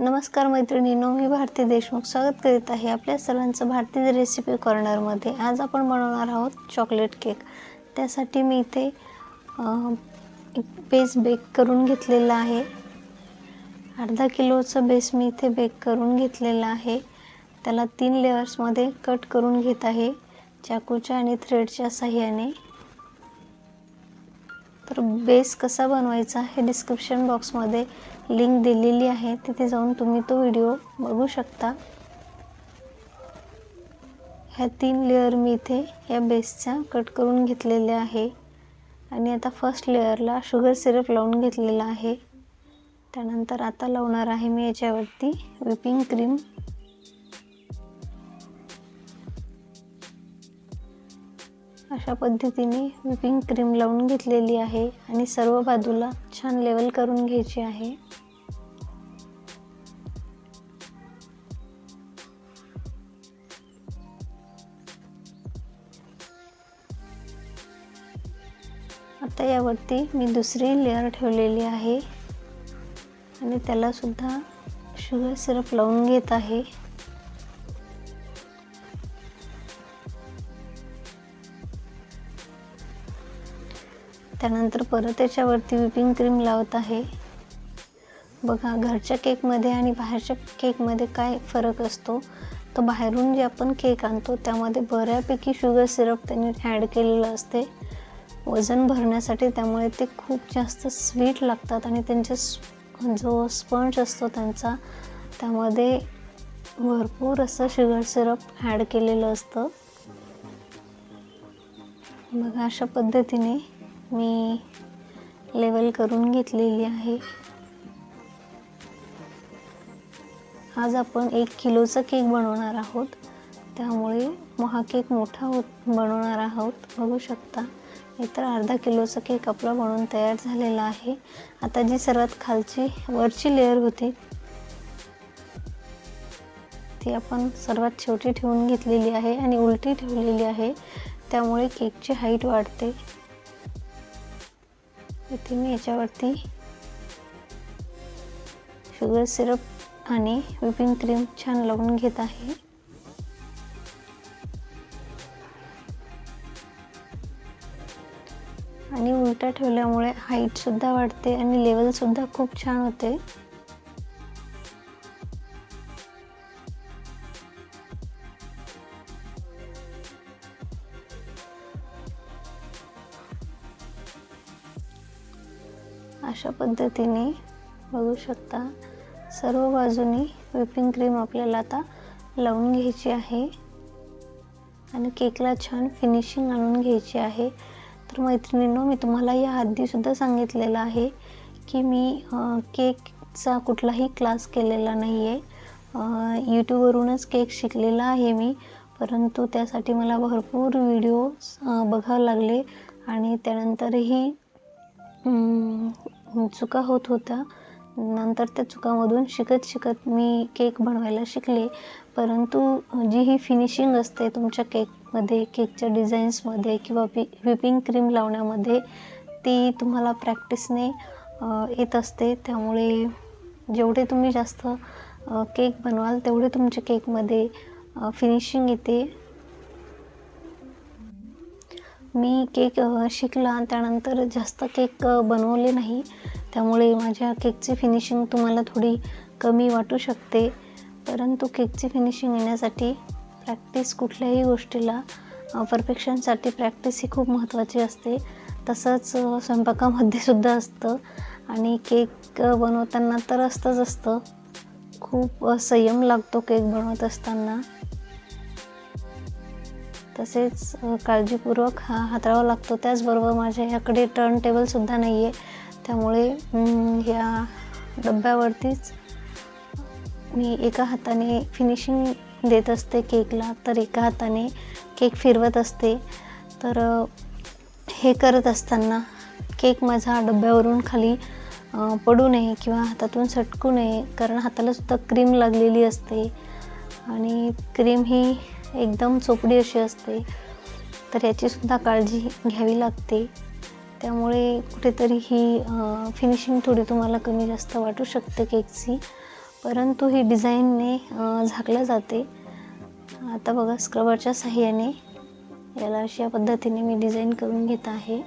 नमस्कार मैत्रिणींनो, मी भारती देशमुख स्वागत करीत आहे आपल्या सर्वांचं भारतीय रेसिपी कॉर्नरमध्ये। आज आपण बनवणार आहोत चॉकलेट केक। त्यासाठी मी इथे एक बेस बेक करून घेतलेला आहे। अर्धा किलोचा बेस मी इथे बेक करून घेतलेला आहे। त्याला 3 लेयर्समध्ये कट करून घेत आहे चाकूच्या आणि थ्रेडच्या सहाय्याने। तर बेस कसा बनवायचा हे डिस्क्रिप्शन बॉक्समध्ये लिंक दिलेली आहे, तिथे जाऊन तुम्ही तो व्हिडिओ बघू शकता। ह्या 3 लेयर मी इथे या बेसच्या कट करून घेतलेले आहे आणि आता फर्स्ट लेयरला शुगर सिरप लावून घेतलेला आहे। त्यानंतर आता लावणार आहे मी याच्यावरती व्हिपिंग क्रीम। अशा पद्धतीने व्हिपिंग क्रीम लावून घेतलेली आहे आणि सर्व बाजूला छान लेवल करून घ्यायची आहे। आता यावरती मी दुसरी लेयर ठेवलेली आहे आणि त्याला सुद्धा शुगर सिरप लावून घेत आहे। त्यानंतर परत याच्यावरती व्हिपिंग क्रीम लावत आहे। बघा, घरच्या केकमध्ये आणि बाहेरच्या केकमध्ये काय फरक असतो, तर बाहेरून जे आपण केक आणतो त्यामध्ये बऱ्यापैकी शुगर सिरप त्यांनी ॲड केलेलं असते वजन भरण्यासाठी, त्यामुळे ते खूप जास्त स्वीट लागतात आणि त्यांचा जो स्पंज असतो त्यांचा त्यामध्ये भरपूर असं शुगर सिरप ॲड केलेलं असतं। बघा, अशा पद्धतीने मी लेवल करून घेतलेली आहे। आज आपण 1 किलोचा केक बनवणार आहोत, त्यामुळे हा केक मोठा बनवणार आहोत। बघू शकता, इतर अर्धा किलोचा केक आपला बनवून तयार झालेला आहे। आता जी सर्वात खालची वरची लेयर होती ती आपण सर्वात शेवटी ठेवून घेतलेली आहे आणि उलटी ठेवलेली आहे, त्यामुळे केकची हाईट वाढते। इथे मी याच्यावरती शुगर सिरप आणि व्हिपिंग क्रीम छान लावून घेत आहे। आणि उलटा ठेवल्यामुळे हाईट सुद्धा वाढते आणि लेवल सुद्धा खूप छान होते। अशा पद्धतीने बघू शकता, सर्व बाजूनी व्हिपिंग क्रीम आपल्याला आता लावून घ्यायची आहे आणि केकला छान फिनिशिंग आणून घ्यायची आहे। तर मैत्रिणींनो, मी तुम्हाला या आधी सुद्धा सांगितलेलं आहे की मी केकचा कुठलाही क्लास केलेला नाही आहे। यूट्यूबवरूनच केक शिकलेला आहे मी, परंतु त्यासाठी मला भरपूर व्हिडिओ बघावे लागले आणि त्यानंतरही चुका होत होत्या। नंतर त्या चुकांमधून शिकत मी केक बनवायला शिकले। परंतु जी ही फिनिशिंग असते तुमच्या केकमध्ये, केकच्या डिझाईन्समध्ये किंवा व्हिपिंग क्रीम लावण्यामध्ये, ती तुम्हाला प्रॅक्टिसने येत असते। त्यामुळे जेवढे तुम्ही जास्त केक बनवाल तेवढे तुमच्या केकमध्ये फिनिशिंग येते। मी केक शिकला त्यानंतर जास्त केक बनवले नाही, त्यामुळे माझ्या केकची फिनिशिंग तुम्हाला थोडी कमी वाटू शकते। परंतु केकची फिनिशिंग येण्यासाठी प्रॅक्टिस, कुठल्याही गोष्टीला परफेक्शनसाठी प्रॅक्टिस ही खूप महत्त्वाची असते। तसंच स्वयंपाकामध्ये सुद्धा असतं आणि केक बनवताना तर असतं खूप संयम लागतो केक बनवत असताना। तसेच काळजीपूर्वक हाताळावा लागतो। त्याचबरोबर माझ्या ह्याकडे टर्न टेबलसुद्धा नाही आहे, त्यामुळे ह्या डब्यावरतीच मी एका हाताने फिनिशिंग देत असते केकला, तर एका हाताने केक फिरवत असते। तर हे करत असताना केक माझा डब्यावरून खाली पडू नये किंवा हातातून सटकू नये, कारण हाताला सुद्धा क्रीम लागलेली असते आणि क्रीम ही एकदम चोपडी अशी असते, तर याची सुद्धा काळजी घ्यावी लागते। त्यामुळे कुठेतरी ही फिनिशिंग थोडी तुम्हाला कमी जास्त वाटू शकते केकची, परंतु ही डिझाईनने झाकलं जाते. आता बघा स्क्रबरच्या साहाय्याने याला अशा पद्धतीने मी डिझाईन करून घेत आहे.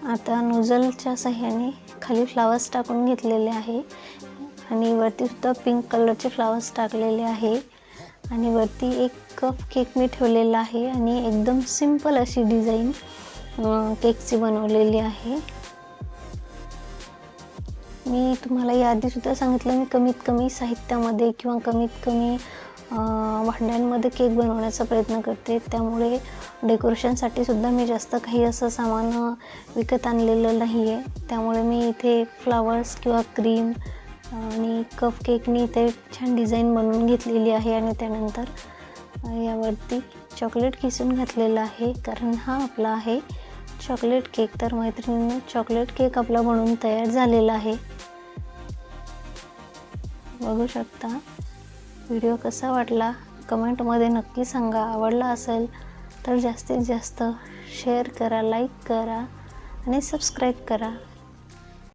आता नोझलच्या साहाय्याने खाली फ्लावर्स टाकून घेतलेले आहे आणि वरती सुद्धा पिंक कलरचे फ्लावर्स टाकलेले आहे आणि वरती एक कप केक मी ठेवलेला आहे आणि एकदम सिंपल अशी डिझाईन केकची बनवलेली आहे. मी तुम्हाला याआधीसुद्धा सांगितलं, मी कमीत कमी साहित्यामध्ये किंवा कमीत कमी भांड्यांमध्ये केक बनवण्याचा प्रयत्न करते. त्यामुळे डेकोरेशनसाठी सुद्धा मी जास्त काही असं सामान विकत आणलेलं नाही आहे. त्यामुळे मी इथे फ्लावर्स किंवा क्रीम आणि कप केकनी इथे छान डिझाईन बनवून घेतलेली आहे आणि त्यानंतर यावरती चॉकलेट किसून घातलेलं आहे, कारण हा आपला आहे चॉकलेट केक. तर मैत्रिणींनो, चॉकलेट केक आपला बनवून तयार झालेला आहे. बघू शकता. व्हिडिओ कसा वाटला कमेंटमध्ये नक्की सांगा. आवडला असेल तर जास्तीत जास्त शेअर करा, लाईक करा आणि सबस्क्राईब करा.